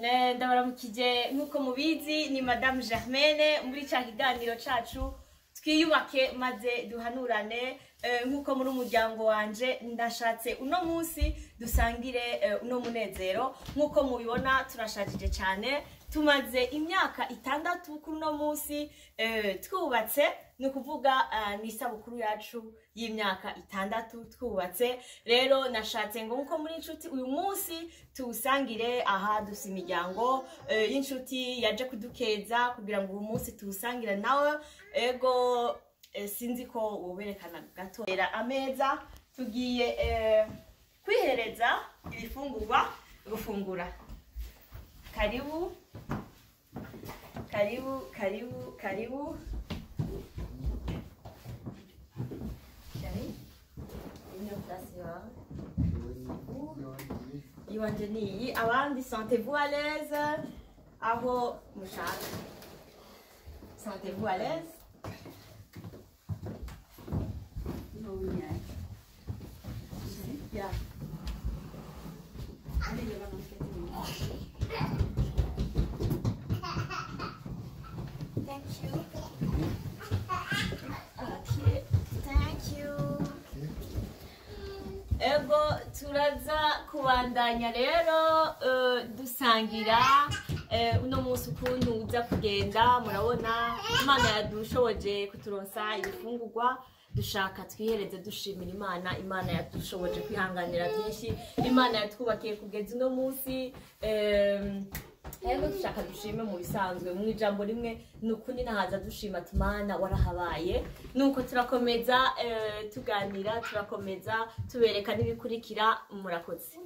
ndabaramukije nk'uko mubizi ni Madame Germaine muri cya kiganiro cacu twiyubake maze duhanurane nk'uko muri umuryango wanje ndashatse uno munsi dusangire uno munezero nk'uko mubibona turashajije cyane tumaze imyaka 6 kuri uno munsi twubatse ni kuvuga ni isabukuru yacu y'imyaka 6 twubatse rero nashatse ngo nko muri inshuti uyu munsi tuwusangire aha dusa imiryango y'inshuti yaje kudukeza kugira ngo uyu munsi tuwusangire nawe ego sinzi ko woberekana gato era ameza tugiye kwihereza ibifungurwa gufungura karibu karibu karibu karibu Iwanjeni, abandi sentez-vous à l'aise? Aho mushaka. Sentez-vous à l'aise? Yeah. Thank you. Okay. Thank you. Ego turaza kubandanya rero dusangira uno munsi ukuntu uza kugenda murabona Imana yadushoboje kuturonsa ibifungurwa dushaka twihereze dushimira Imana yadushoboje kwihanganira byinshi Imana yatwubakiye kugeza uno munsi rero dushaka dushime mu bisanzwe mu ijambo rimwe nukuni nahaza dushima Imana warahabaye nuko turakomeza tuganira turakomeza tubereka nibikurikira murakoze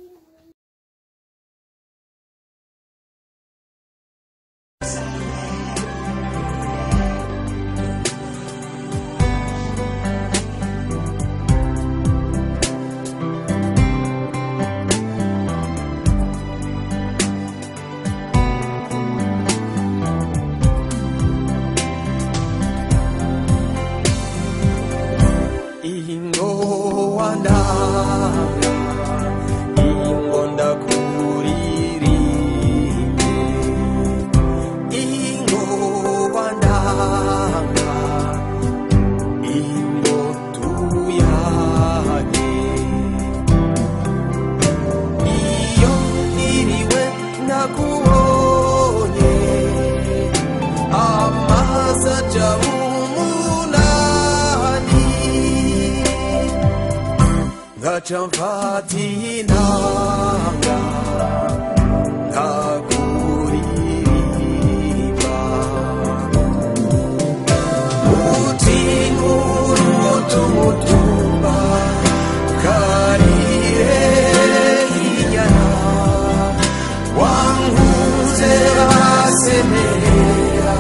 Chamfatina Takuriba Utingurutumba Karire Inyana Wanguze Asemera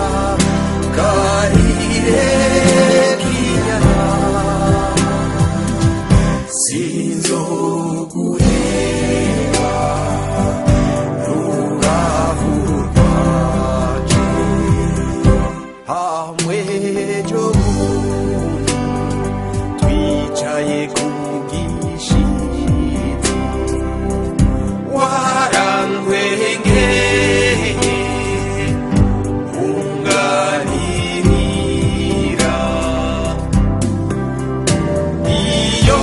Karire Inyana Sinzo kureba rubavu rwaje hamwe ejo twicaye ku gishitsi warangwengeye unganirira iyo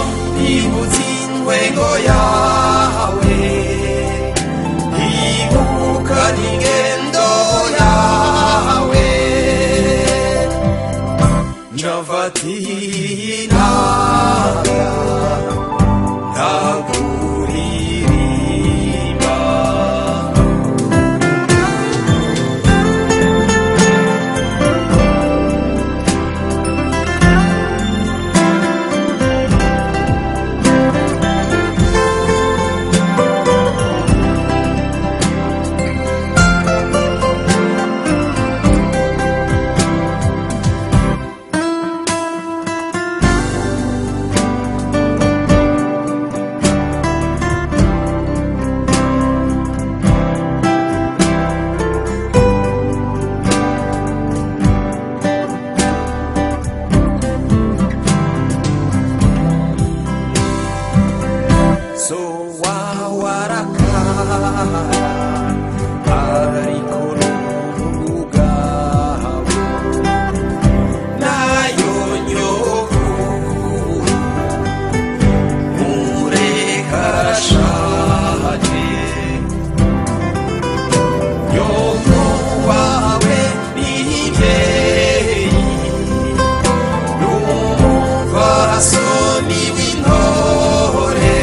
Ibuzinwengo yawe ibuka n'ingendo yawe Chamfatina Takuririmba mwami w'intore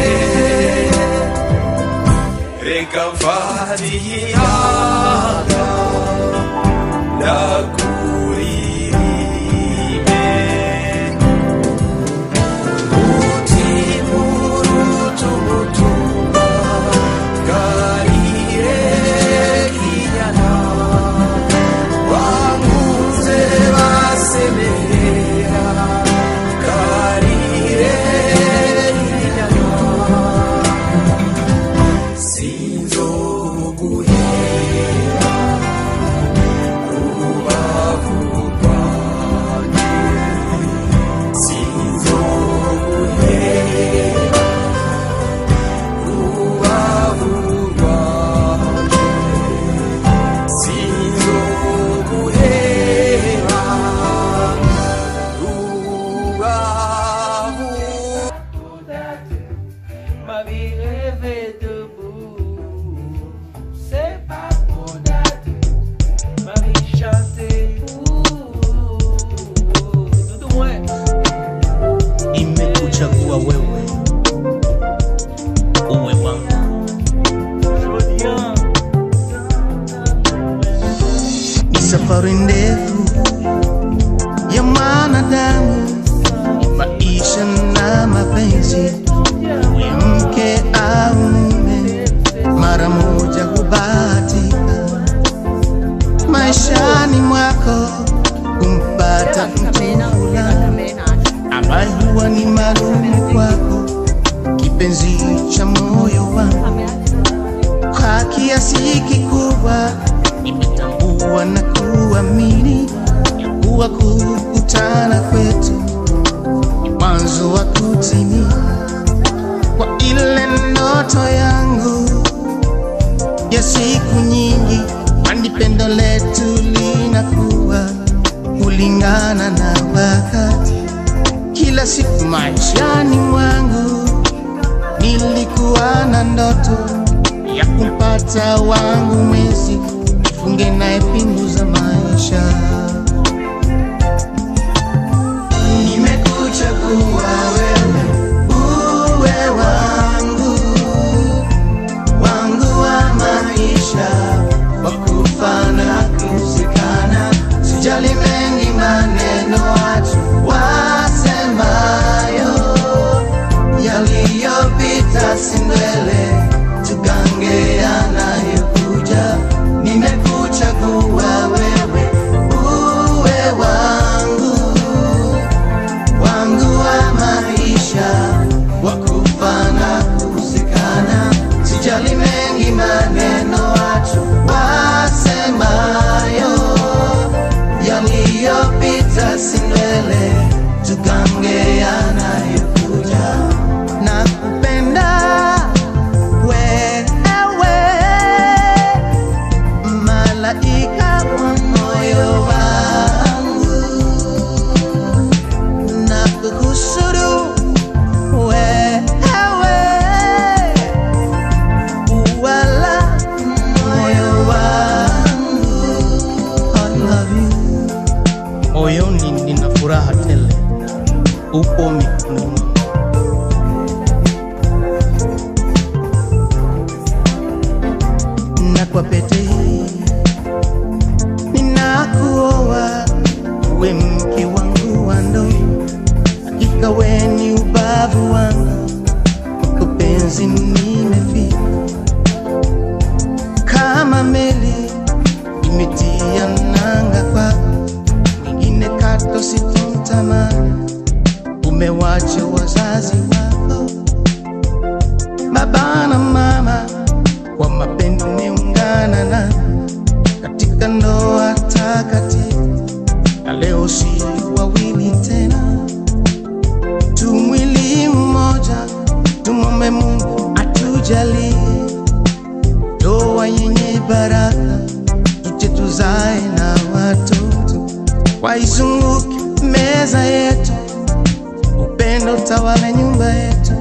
reka mfatiyaga ndakuririmbe umutima uruta umutumba karire k'inyana wankunze basemerera karire k'inyana sinzoguhera rubavu rwanjye sinzoguhera rubavu rwanjye sinzoguhera rubavu. Ma vie rêvait debout, c'est pas pour dater. Ma vie chantait, tout moins. Nimekuchagua wewe uwe wangu. Ni safari ndefu ya mwanadamu, ni maisha na mapenzi, uwe mke au mume, mara moja hubahatika maishani mwako kumpata mtu fulani ambaye huwa ni maalum kwako, kipenzi cha moyo wangu. Kwa kiasi kikubwa nimetambua na kuamini ya kuwa kukutana kwetu ni mwanzo wa kutimia kwa ile ndoto yangu ya siku nyingi, kwani pendo letu linakuwa kulingana na wakati. Kila siku maishani mwangu nilikuwa na ndoto ya kumpata wangu mwezi, nifunge naye pingu za maisha. Nimekuchagua wewe uwe wangu, wangu wa maisha, wa kufa na kuzikana. Sijali mengi maneno watu wasemayo, yaliyopita si ndwele, tugange yanayokuja. Nimekuchagua wewe uwe wangu, wangu wa maisha, wa kufa na kuzikana. Sijali mengi maneno watu wasemayo, yaliyopita si ndwele, tugange yanayokuja. Nakupenda wewe, malaika wa moyo wangu, nakuhusuru wewe, wala moyo wangu. I love you. Moyoni nina furaha tele, upo mikononi mwangu. Na kwa pete hii ninakuoa, uwe mke wangu wa ndoa. Hakika wewe ni ubavu wangu, kwako penzi nimefika. Kama meli imetia nanga kwako, mwingine kato sitomtamani. Umewacha wazazi wako, baba na mama, kwa mapendo umeungana na katika ndoa takatifu. Na leo si wawili tena, tu mwili mmoja. Tumwombe Mungu atujalie ndoa yenye baraka, tuje tuzae na watoto, waizunguke meza yetu, upendo tawala nyumba yetu,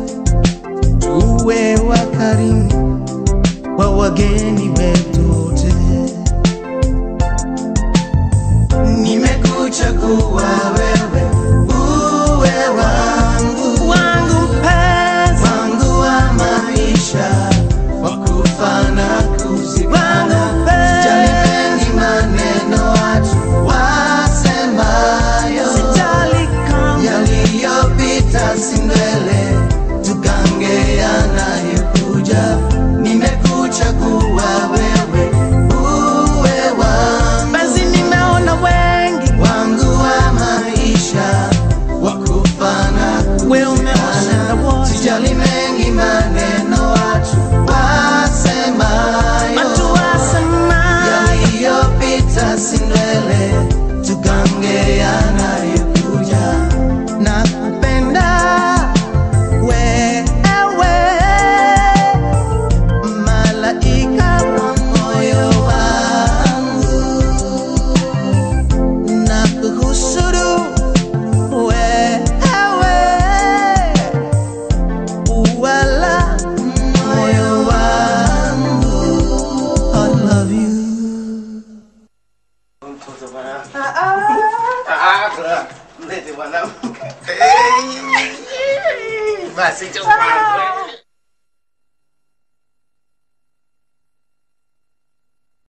tuwe wakarimu kwa wageni wetu wote. Nimekuchagua wewe uwe wangu, wangu milele, tugange yanayokuja. Nimekuchagua wewe uwe wangu, basi nimeona wengi wangu wa maisha wakufa na kuzikana. Sijali mengi maneno watu wasemayo, yaliyopita si ndwele, tugange yanayokuja. Nakupenda wewe, malaika wa moyo wangu, nakuhusudu wewe, wala moyo wangu. I love you. Masih coba.